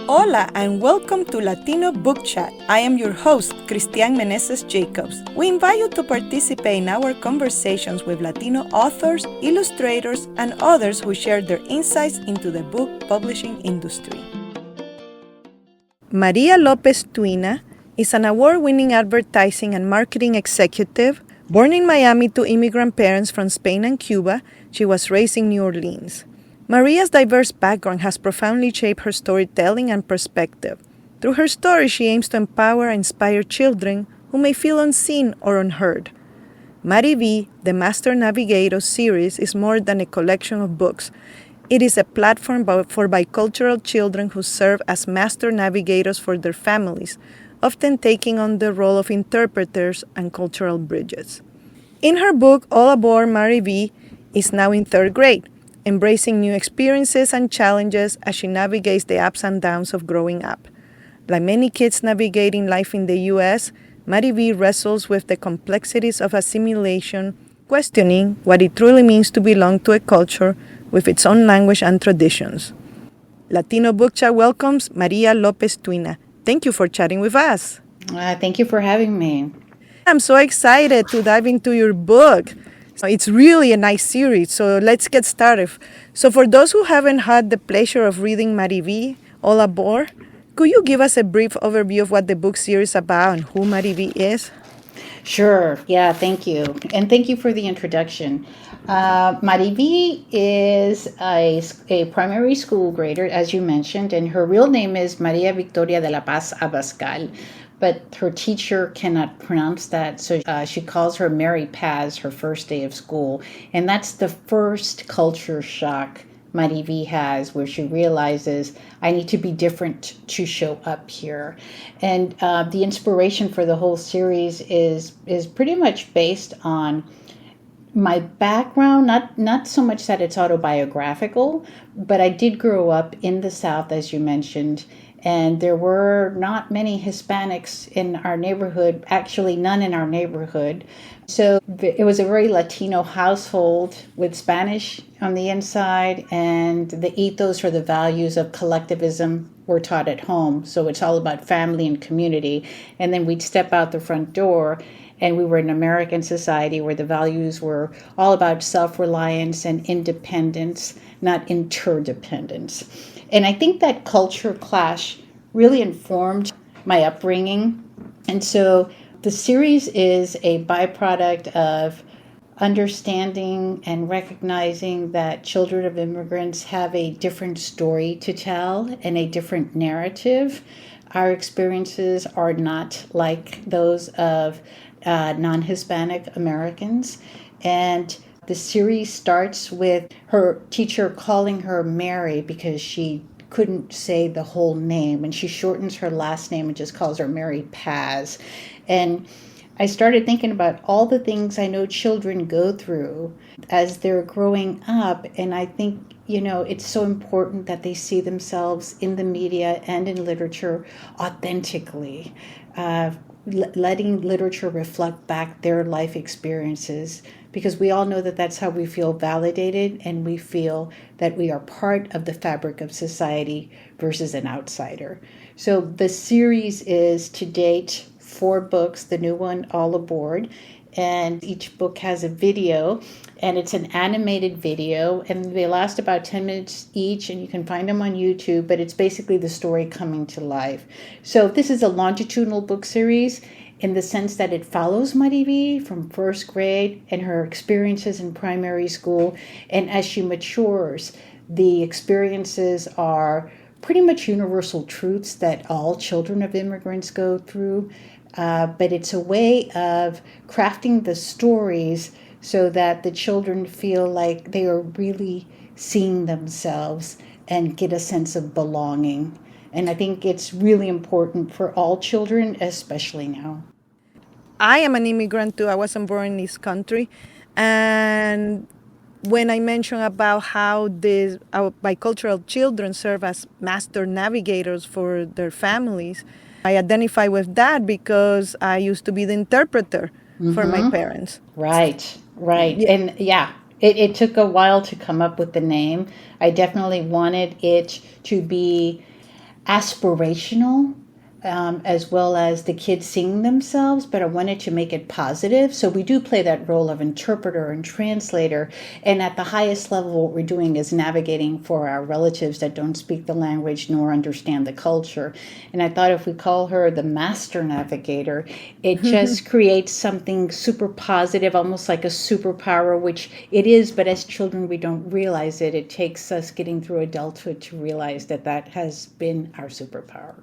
Hola and welcome to Latino Book Chat. I am your host, Christianne Meneses Jacobs. We invite you to participate in our conversations with Latino authors, illustrators, and others who share their insights into the book publishing industry. Maria Lopez Twena is an award-winning advertising and marketing executive. Born in Miami to immigrant parents from Spain and Cuba, she was raised in New Orleans. Maria's diverse background has profoundly shaped her storytelling and perspective. Through her story, she aims to empower and inspire children who may feel unseen or unheard. MariVi the Master Navigator series is more than a collection of books. It is a platform for bicultural children who serve as master navigators for their families, often taking on the role of interpreters and cultural bridges. In her book, All Aboard, MariVi is now in third grade, embracing new experiences and challenges as she navigates the ups and downs of growing up. Like many kids navigating life in the U.S., MariVi wrestles with the complexities of assimilation, questioning what it truly means to belong to a culture with its own language and traditions. Latino Book Chat welcomes Maria Lopez Twena. Thank you for chatting with us. Thank you for having me. I'm so excited to dive into your book. It's really a nice series, so let's get started. So for those who haven't had the pleasure of reading MariVi, All Aboard, could you give us a brief overview of what the book series is about and who MariVi is? Sure. Yeah, thank you. And thank you for the introduction. MariVi is a primary school grader, as you mentioned, and her real name is Maria Victoria de la Paz Abascal. But her teacher cannot pronounce that, so she calls her Mary Paz her first day of school. And that's the first culture shock MariVi has, where she realizes, I need to be different to show up here. And the inspiration for the whole series is pretty much based on my background, not so much that it's autobiographical, but I did grow up in the South, as you mentioned, and there were not many Hispanics in our neighborhood, actually none in our neighborhood. So it was a very Latino household with Spanish on the inside, and the ethos or the values of collectivism were taught at home. So it's all about family and community. And then we'd step out the front door, and we were in an American society where the values were all about self-reliance and independence, not interdependence. And I think that culture clash really informed my upbringing. And so the series is a byproduct of understanding and recognizing that children of immigrants have a different story to tell and a different narrative. Our experiences are not like those of non-Hispanic Americans. And the series starts with her teacher calling her Mary because she couldn't say the whole name, and she shortens her last name and just calls her Mary Paz. And I started thinking about all the things I know children go through as they're growing up, and I think, it's so important that they see themselves in the media and in literature authentically, letting literature reflect back their life experiences, because we all know that that's how we feel validated, and we feel that we are part of the fabric of society versus an outsider. So the series is to date 4 books, the new one, All Aboard, and each book has a video, and it's an animated video, and they last about 10 minutes each, and you can find them on YouTube, but it's basically the story coming to life. So this is a longitudinal book series in the sense that it follows MariVi from first grade and her experiences in primary school, and as she matures, the experiences are pretty much universal truths that all children of immigrants go through, but it's a way of crafting the stories so that the children feel like they are really seeing themselves and get a sense of belonging. And I think it's really important for all children, especially now. I am an immigrant too. I wasn't born in this country. And when I mentioned about how our bicultural children serve as master navigators for their families, I identify with that because I used to be the interpreter for my parents. Right. Yeah. And yeah, it took a while to come up with the name. I definitely wanted it to be aspirational, as well as the kids seeing themselves, but I wanted to make it positive. So we do play that role of interpreter and translator. And at the highest level, what we're doing is navigating for our relatives that don't speak the language nor understand the culture. And I thought if we call her the Master Navigator, it just creates something super positive, almost like a superpower, which it is, but as children, we don't realize it. It takes us getting through adulthood to realize that that has been our superpower.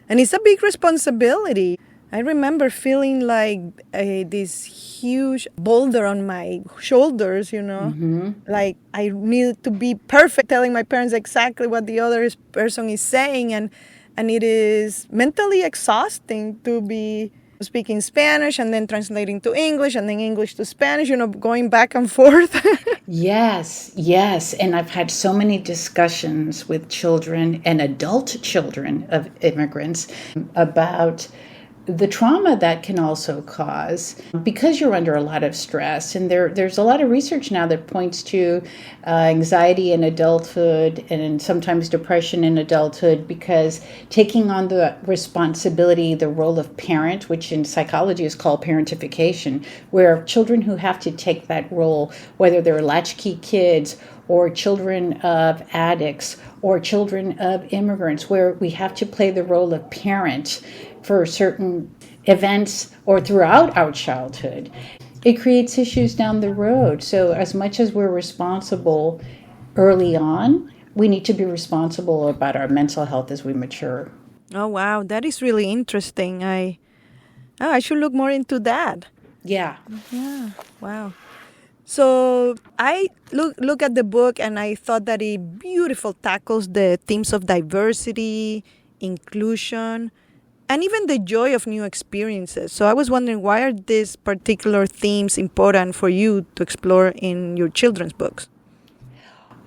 And it's a big responsibility. I remember feeling like this huge boulder on my shoulders, like I needed to be perfect, telling my parents exactly what the other person is saying. And it is mentally exhausting to be speaking Spanish and then translating to English and then English to Spanish, going back and forth. Yes, yes. And I've had so many discussions with children and adult children of immigrants about the trauma that can also cause because you're under a lot of stress. And there's a lot of research now that points to anxiety in adulthood and sometimes depression in adulthood because taking on the responsibility, the role of parent, which in psychology is called parentification, where children who have to take that role, whether they're latchkey kids or children of addicts or children of immigrants, where we have to play the role of parent for certain events or throughout our childhood, it creates issues down the road. So as much as we're responsible early on, we need to be responsible about our mental health as we mature. Oh, wow. That is really interesting. I should look more into that. Yeah. Yeah. Wow. So I look at the book and I thought that it beautiful tackles the themes of diversity, inclusion, and even the joy of new experiences. So I was wondering, why are these particular themes important for you to explore in your children's books?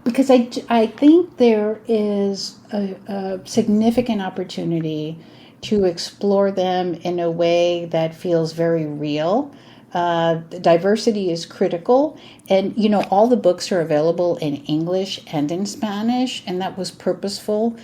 Because I think there is a significant opportunity to explore them in a way that feels very real. Diversity is critical, and all the books are available in English and in Spanish, and that was purposeful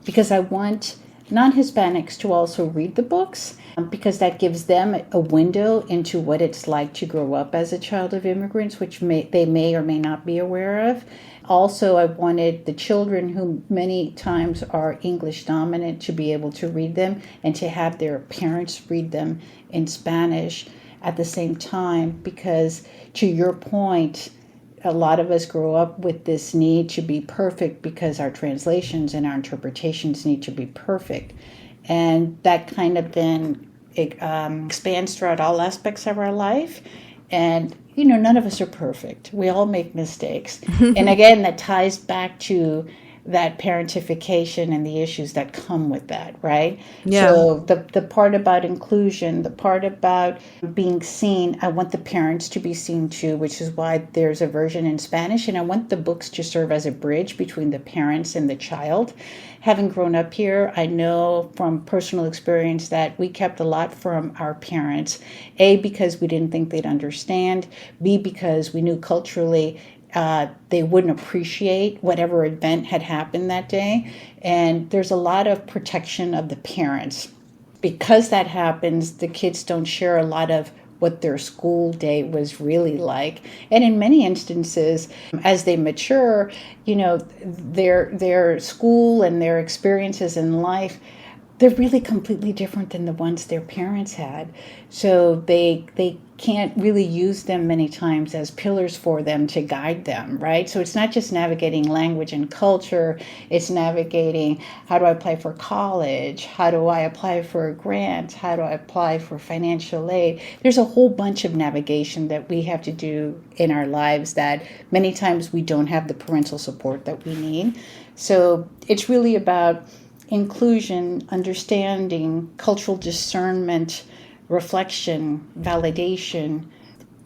because I want non-Hispanics to also read the books because that gives them a window into what it's like to grow up as a child of immigrants, which they may or may not be aware of. Also, I wanted the children who many times are English dominant to be able to read them and to have their parents read them in Spanish at the same time, because to your point, a lot of us grow up with this need to be perfect because our translations and our interpretations need to be perfect. And that kind of then expands throughout all aspects of our life. And, none of us are perfect. We all make mistakes. And again, that ties back to that parentification and the issues that come with that, right? Yeah. So the part about inclusion, the part about being seen, I want the parents to be seen too, which is why there's a version in Spanish, and I want the books to serve as a bridge between the parents and the child. Having grown up here, I know from personal experience that we kept a lot from our parents, A, because we didn't think they'd understand, B, because we knew culturally they wouldn't appreciate whatever event had happened that day. And there's a lot of protection of the parents. Because that happens, the kids don't share a lot of what their school day was really like. And in many instances, as they mature, their school and their experiences in life, they're really completely different than the ones their parents had. So they can't really use them many times as pillars for them to guide them, right? So it's not just navigating language and culture, it's navigating how do I apply for college, how do I apply for a grant, how do I apply for financial aid. There's a whole bunch of navigation that we have to do in our lives that many times we don't have the parental support that we need. So it's really about inclusion, understanding, cultural discernment, reflection, validation,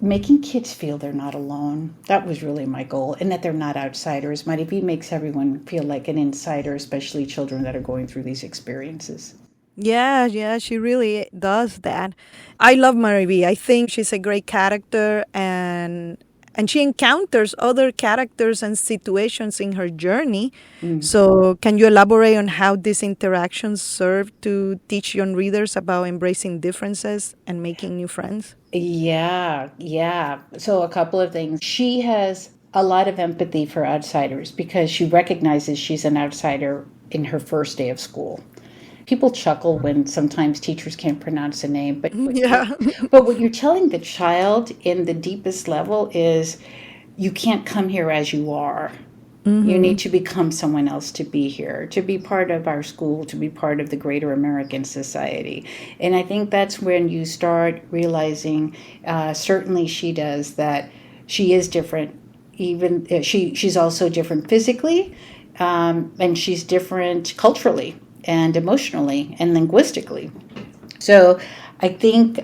making kids feel they're not alone. That was really my goal, and that they're not outsiders. MariVi makes everyone feel like an insider, especially children that are going through these experiences. Yeah, she really does that. I love MariVi. I think she's a great character, and and she encounters other characters and situations in her journey. So can you elaborate on how these interactions serve to teach young readers about embracing differences and making new friends? Yeah. So a couple of things. She has a lot of empathy for outsiders because she recognizes she's an outsider in her first day of school. People chuckle when sometimes teachers can't pronounce a name, but Yeah. but what you're telling the child in the deepest level is you can't come here as you are. You need to become someone else to be here, to be part of our school, to be part of the greater American society. And I think that's when you start realizing, certainly she does, that she is different. Even she's also different physically, and she's different culturally and emotionally and linguistically. So I think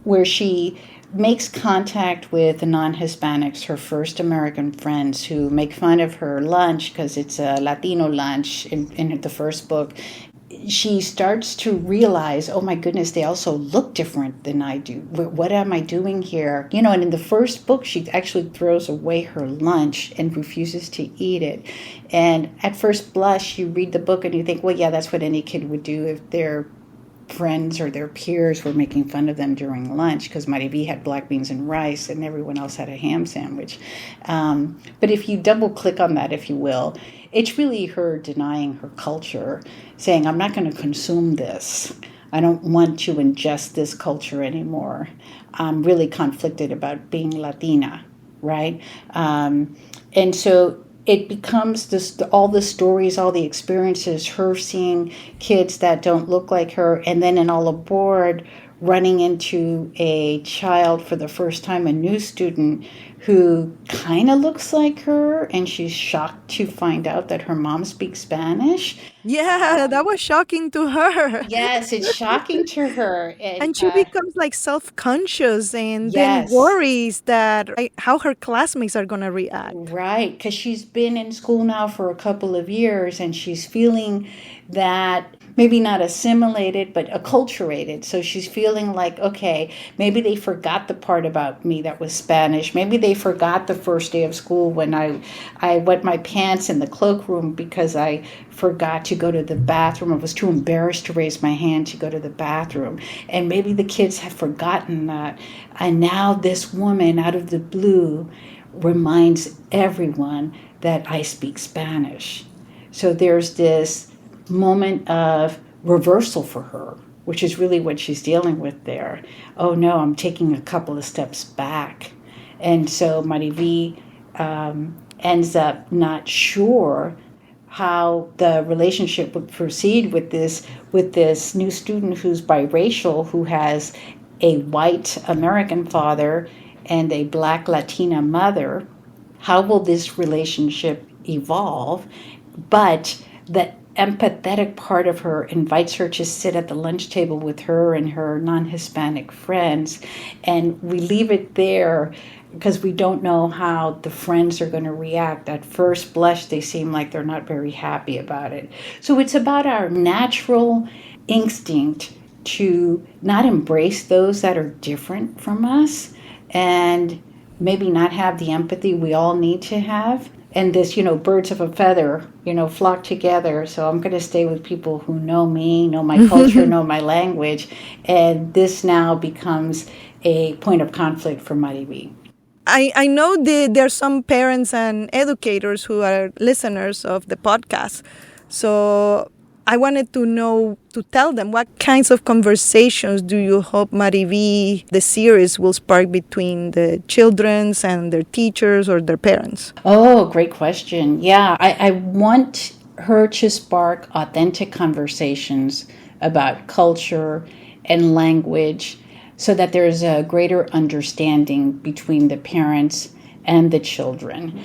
where she makes contact with the non-Hispanics, her first American friends, who make fun of her lunch because it's a Latino lunch in the first book, she starts to realize, oh my goodness, they also look different than I do. What am I doing here? And in the first book, she actually throws away her lunch and refuses to eat it. And at first blush, you read the book and you think, well, yeah, that's what any kid would do if their friends or their peers were making fun of them during lunch, because MariVi had black beans and rice and everyone else had a ham sandwich. But if you double click on that, if you will, it's really her denying her culture, saying, I'm not going to consume this. I don't want to ingest this culture anymore. I'm really conflicted about being Latina, right? And so it becomes all the stories, all the experiences, her seeing kids that don't look like her, and then in All Aboard, running into a child for the first time, a new student who kind of looks like her, and she's shocked to find out that her mom speaks Spanish. Yeah, that was shocking to her. Yes, it's shocking to her. And she becomes like self-conscious and then Yes. worries that how her classmates are going to react. Right, because she's been in school now for a couple of years and she's feeling that maybe not assimilated, but acculturated. So she's feeling like, okay, maybe they forgot the part about me that was Spanish. Maybe they forgot the first day of school when I wet my pants in the cloakroom because I forgot to go to the bathroom. I was too embarrassed to raise my hand to go to the bathroom. And maybe the kids have forgotten that. And now this woman out of the blue reminds everyone that I speak Spanish. So there's this moment of reversal for her, which is really what she's dealing with there. Oh no, I'm taking a couple of steps back. And so MariVi ends up not sure how the relationship would proceed with this new student who's biracial, who has a white American father and a black Latina mother. How will this relationship evolve? But the empathetic part of her invites her to sit at the lunch table with her and her non-Hispanic friends, and we leave it there because we don't know how the friends are going to react. At first blush, they seem like they're not very happy about it. So it's about our natural instinct to not embrace those that are different from us and maybe not have the empathy we all need to have. And this, birds of a feather, flock together. So I'm going to stay with people who know me, know my culture, know my language. And this now becomes a point of conflict for MariVi. I know there's some parents and educators who are listeners of the podcast. So I wanted to tell them what kinds of conversations do you hope MariVi, the series, will spark between the children and their teachers or their parents? Oh, great question. Yeah, I want her to spark authentic conversations about culture and language so that there's a greater understanding between the parents and the children.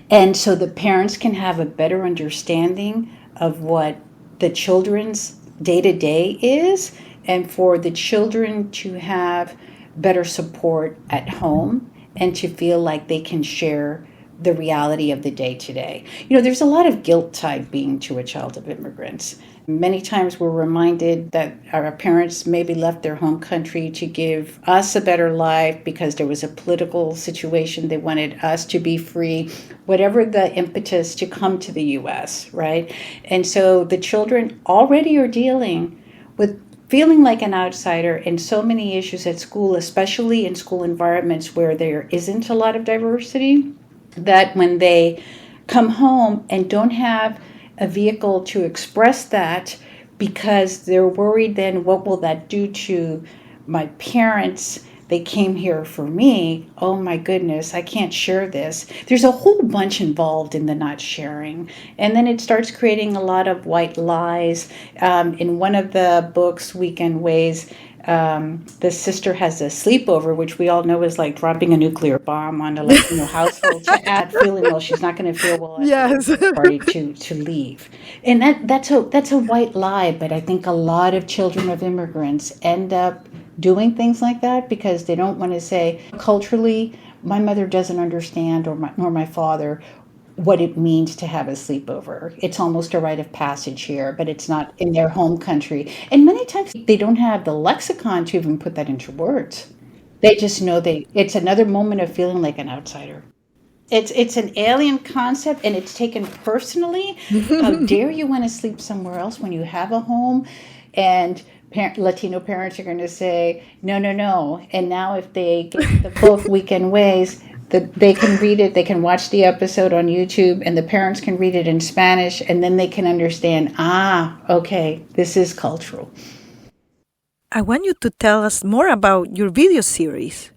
And so the parents can have a better understanding of what the children's day-to-day is, and for the children to have better support at home and to feel like they can share the reality of the day to day. You know, there's a lot of guilt tied being to a child of immigrants. Many times we're reminded that our parents maybe left their home country to give us a better life because there was a political situation. They wanted us to be free, whatever the impetus to come to the US, right? And so the children already are dealing with feeling like an outsider and so many issues at school, especially in school environments where there isn't a lot of diversity, that when they come home and don't have a vehicle to express that because they're worried, then what will that do to my parents? They came here for me. Oh my goodness, I can't share this. There's a whole bunch involved in the not sharing. And then it starts creating a lot of white lies. In one of the books, Weekend Ways, the sister has a sleepover, which we all know is like dropping a nuclear bomb on a Latino household to add feeling, well, she's not going to feel well at Yes. the party to leave. And that's a white lie, but I think a lot of children of immigrants end up doing things like that because they don't want to say, culturally, my mother doesn't understand, nor my father, what it means to have a sleepover. It's almost a rite of passage here, but it's not in their home country. And many times they don't have the lexicon to even put that into words. They just know it's another moment of feeling like an outsider. It's an alien concept and it's taken personally. How dare you want to sleep somewhere else when you have a home? And Latino parents are going to say, no, no, no. And now if they get the book Weekend Ways, they can read it, they can watch the episode on YouTube, and the parents can read it in Spanish, and then they can understand, okay, this is cultural. I want you to tell us more about your video series.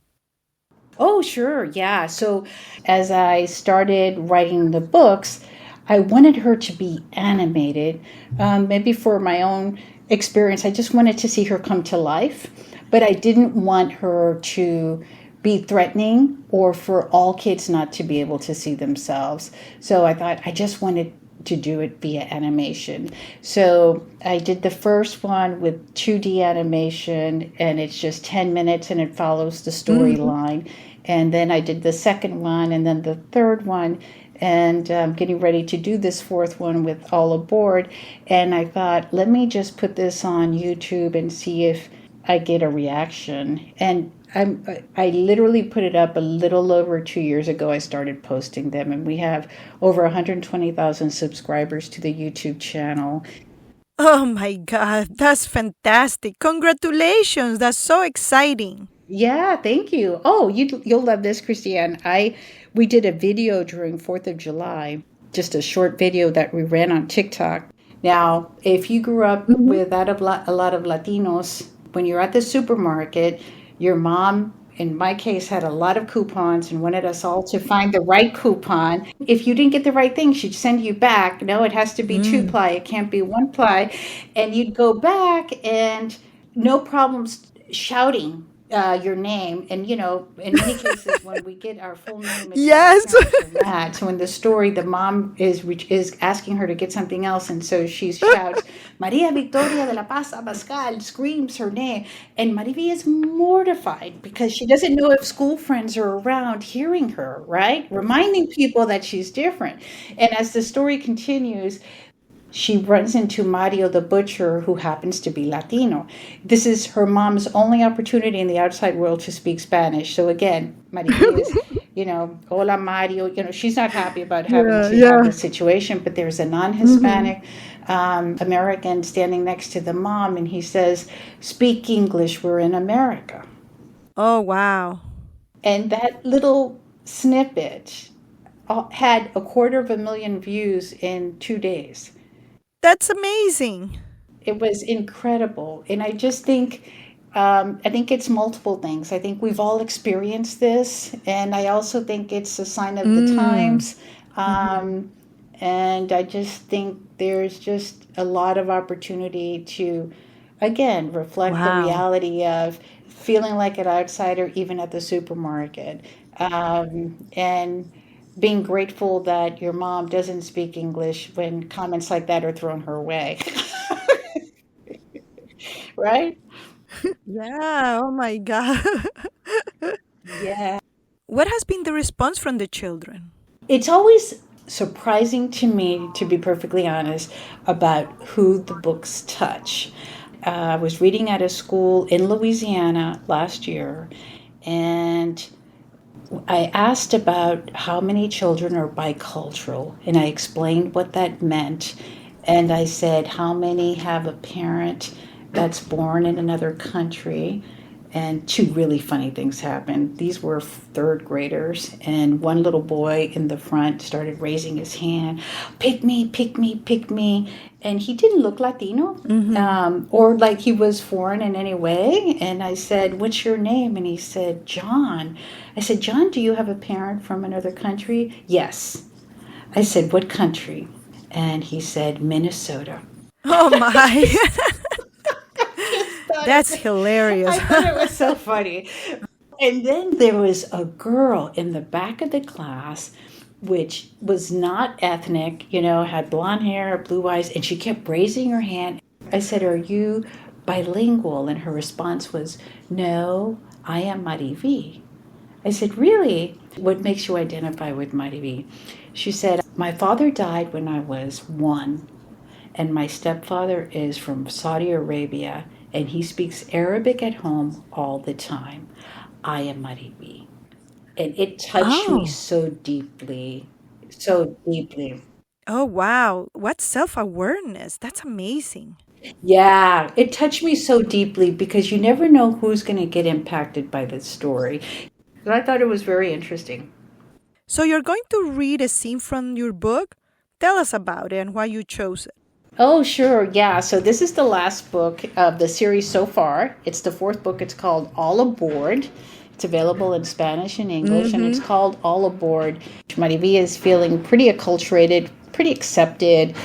Oh, sure, yeah. So as I started writing the books, I wanted her to be animated, maybe for my own experience. I just wanted to see her come to life, but I didn't want her to be threatening or for all kids not to be able to see themselves. So I thought I just wanted to do it via animation. So I did the first one with 2D animation, and it's just 10 minutes and it follows the storyline. And then I did the second one and then the third one. And I'm getting ready to do this fourth one with All Aboard. And I thought, let me just put this on YouTube and see if I get a reaction. And I literally put it up a little over 2 years ago. I started posting them, and we have over 120,000 subscribers to the YouTube channel. Oh my God, that's fantastic. Congratulations. That's so exciting. Yeah, thank you. Oh, you'll love this, Christianne. We did a video during 4th of July, just a short video that we ran on TikTok. Now, if you grew up with a lot of Latinos, when you're at the supermarket, your mom, in my case, had a lot of coupons and wanted us all to find the right coupon. If you didn't get the right thing, she'd send you back. No, it has to be 2-ply. It can't be 1-ply. And you'd go back and no problems shouting your name. And, you know, in many cases, when we get our full name, it's Yes. that. So in the story, the mom is asking her to get something else. And so she shouts, Maria Victoria de la Paz Abascal, screams her name. And MariVi is mortified because she doesn't know if school friends are around hearing her, right? Reminding people that she's different. And as the story continues, she runs into Mario the butcher, who happens to be Latino. This is her mom's only opportunity in the outside world to speak Spanish. So again, Mario is, hola Mario. She's not happy about having to have this situation, but there's a non-Hispanic American standing next to the mom, and he says, "Speak English. We're in America." Oh, wow. And that little snippet had 250,000 views in 2 days. That's amazing. It was incredible. And I just think, I think it's multiple things. I think we've all experienced this. And I also think it's a sign of the times. And I just think there's just a lot of opportunity to, again, reflect the reality of feeling like an outsider, even at the supermarket. And being grateful that your mom doesn't speak English when comments like that are thrown her way. Right? Yeah. Oh my God. Yeah. What has been the response from the children? It's always surprising to me, to be perfectly honest, about who the books touch. I was reading at a school in Louisiana last year, and I asked about how many children are bicultural, and I explained what that meant. And I said, how many have a parent that's born in another country? And two really funny things happened. These were third graders, and one little boy in the front started raising his hand, pick me, pick me, pick me. And he didn't look Latino, or like he was foreign in any way. And I said, what's your name? And he said, John. I said, John, do you have a parent from another country? Yes. I said, what country? And he said, Minnesota. Oh my. I That's hilarious. thought it was so funny. And then there was a girl in the back of the class, which was not ethnic, had blonde hair, blue eyes, and she kept raising her hand. I said, are you bilingual? And her response was, no, I am MariVi. I said, really? What makes you identify with MariVi? She said, my father died when I was 1, and my stepfather is from Saudi Arabia, and he speaks Arabic at home all the time. I am MariVi. And it touched me Oh. so deeply, so deeply. Oh, wow. What self-awareness. That's amazing. Yeah, it touched me so deeply because you never know who's going to get impacted by this story. And I thought it was very interesting. So you're going to read a scene from your book? Tell us about it and why you chose it. Oh, sure. Yeah. So this is the last book of the series so far. It's the 4th book. It's called All Aboard. It's available in Spanish and English, and it's called All Aboard. MariVi is feeling pretty acculturated, pretty accepted,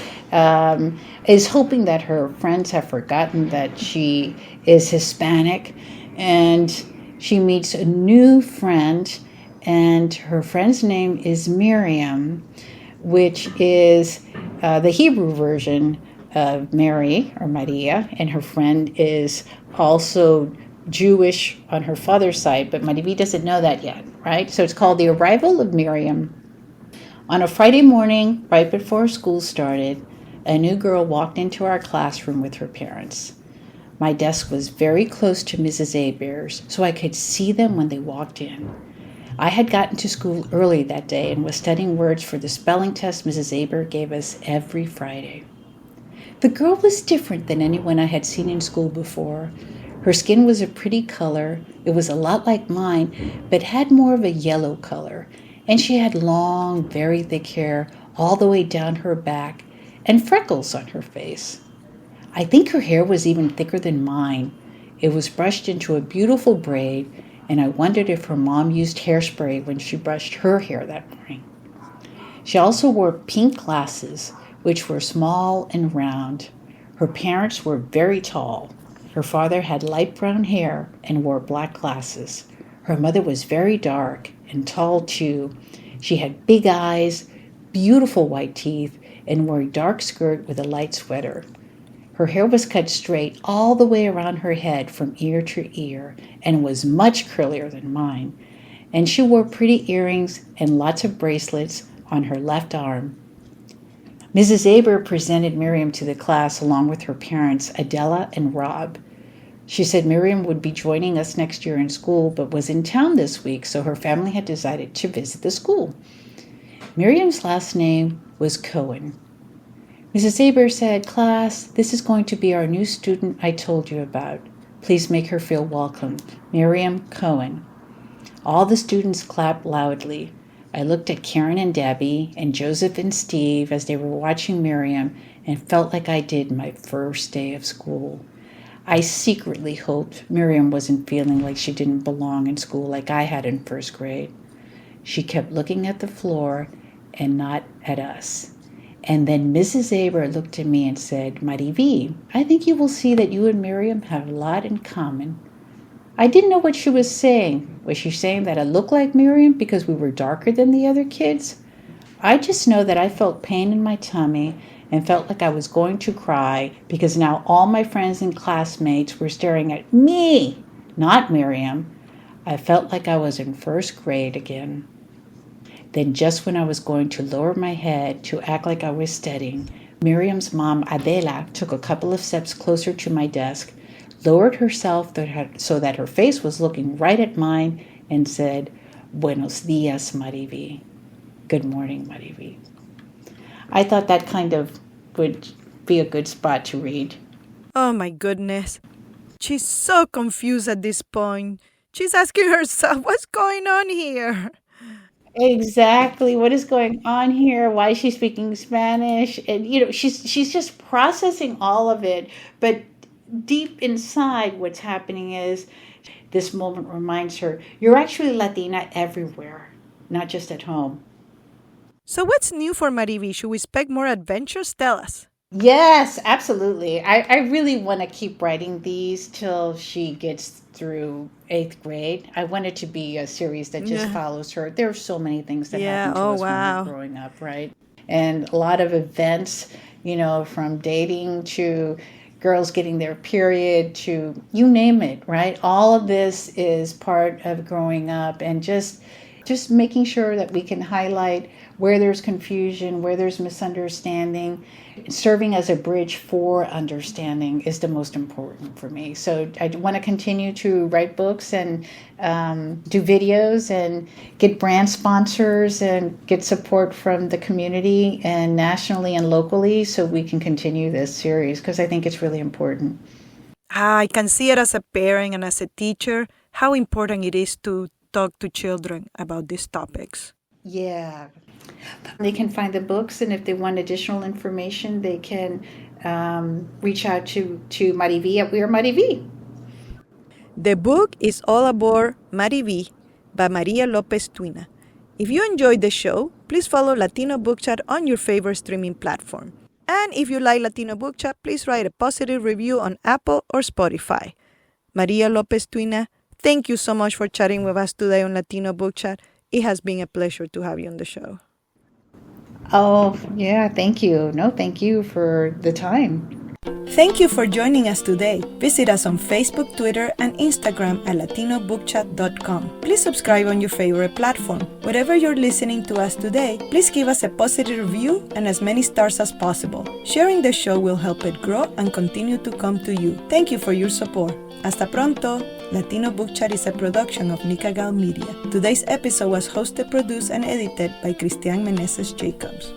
is hoping that her friends have forgotten that she is Hispanic, and she meets a new friend, and her friend's name is Miriam, which is the Hebrew version of Mary or Maria, and her friend is also Jewish on her father's side, but MariVi doesn't know that yet, right? So it's called The Arrival of Miriam. On a Friday morning, right before school started, a new girl walked into our classroom with her parents. My desk was very close to Mrs. Abear's, so I could see them when they walked in. I had gotten to school early that day and was studying words for the spelling test Mrs. Aber gave us every Friday. The girl was different than anyone I had seen in school before. Her skin was a pretty color. It was a lot like mine, but had more of a yellow color. And she had long, very thick hair all the way down her back and freckles on her face. I think her hair was even thicker than mine. It was brushed into a beautiful braid, and I wondered if her mom used hairspray when she brushed her hair that morning. She also wore pink glasses, which were small and round. Her parents were very tall. Her father had light brown hair and wore black glasses. Her mother was very dark and tall too. She had big eyes, beautiful white teeth, and wore a dark skirt with a light sweater. Her hair was cut straight all the way around her head from ear to ear and was much curlier than mine. And she wore pretty earrings and lots of bracelets on her left arm. Mrs. Aber presented Miriam to the class along with her parents, Adela and Rob. She said Miriam would be joining us next year in school, but was in town this week, so her family had decided to visit the school. Miriam's last name was Cohen. Mrs. Aber said, "Class, this is going to be our new student I told you about. Please make her feel welcome. Miriam Cohen." All the students clapped loudly. I looked at Karen and Debbie and Joseph and Steve as they were watching Miriam and felt like I did my first day of school. I secretly hoped Miriam wasn't feeling like she didn't belong in school like I had in first grade. She kept looking at the floor and not at us. And then Mrs. Aber looked at me and said, "MariVi, I think you will see that you and Miriam have a lot in common." I didn't know what she was saying. Was she saying that I look like Miriam because we were darker than the other kids? I just know that I felt pain in my tummy and felt like I was going to cry because now all my friends and classmates were staring at me, not Miriam. I felt like I was in first grade again. Then just when I was going to lower my head to act like I was studying, Miriam's mom, Adela, took a couple of steps closer to my desk, lowered herself so that her face was looking right at mine, and said, "Buenos dias, MariVi." Good morning, MariVi. I thought that kind of would be a good spot to read. Oh my goodness. She's so confused at this point. She's asking herself, what's going on here? Exactly. What is going on here? Why is she speaking Spanish? And she's just processing all of it. But deep inside, what's happening is this moment reminds her, you're actually Latina everywhere, not just at home. So what's new for MariVi? Should we expect more adventures? Tell us. Yes, absolutely. I really want to keep writing these till she gets through 8th grade. I want it to be a series that just follows her. There are so many things that happen to us when we're growing up, right? And a lot of events, from dating to girls getting their period to you name it, right? All of this is part of growing up, and just making sure that we can highlight where there's confusion, where there's misunderstanding. Serving as a bridge for understanding is the most important for me. So I want to continue to write books and do videos and get brand sponsors and get support from the community and nationally and locally so we can continue this series, because I think it's really important. I can see it as a parent and as a teacher, how important it is to talk to children about these topics. Yeah. They can find the books, and if they want additional information, they can reach out to MariVi at We Are MariVi. The book is All Aboard MariVi by Maria Lopez Twena. If you enjoyed the show, please follow Latino Book Chat on your favorite streaming platform. And if you like Latino Book Chat, please write a positive review on Apple or Spotify. Maria Lopez Twena, thank you so much for chatting with us today on Latino Book Chat. It has been a pleasure to have you on the show. Oh, yeah, thank you. No, thank you for the time. Thank you for joining us today. Visit us on Facebook, Twitter, and Instagram at latinobookchat.com. Please subscribe on your favorite platform. Wherever you're listening to us today, please give us a positive review and as many stars as possible. Sharing the show will help it grow and continue to come to you. Thank you for your support. Hasta pronto! Latino Book Chat is a production of Nicagal Media. Today's episode was hosted, produced, and edited by Christianne Meneses Jacobs.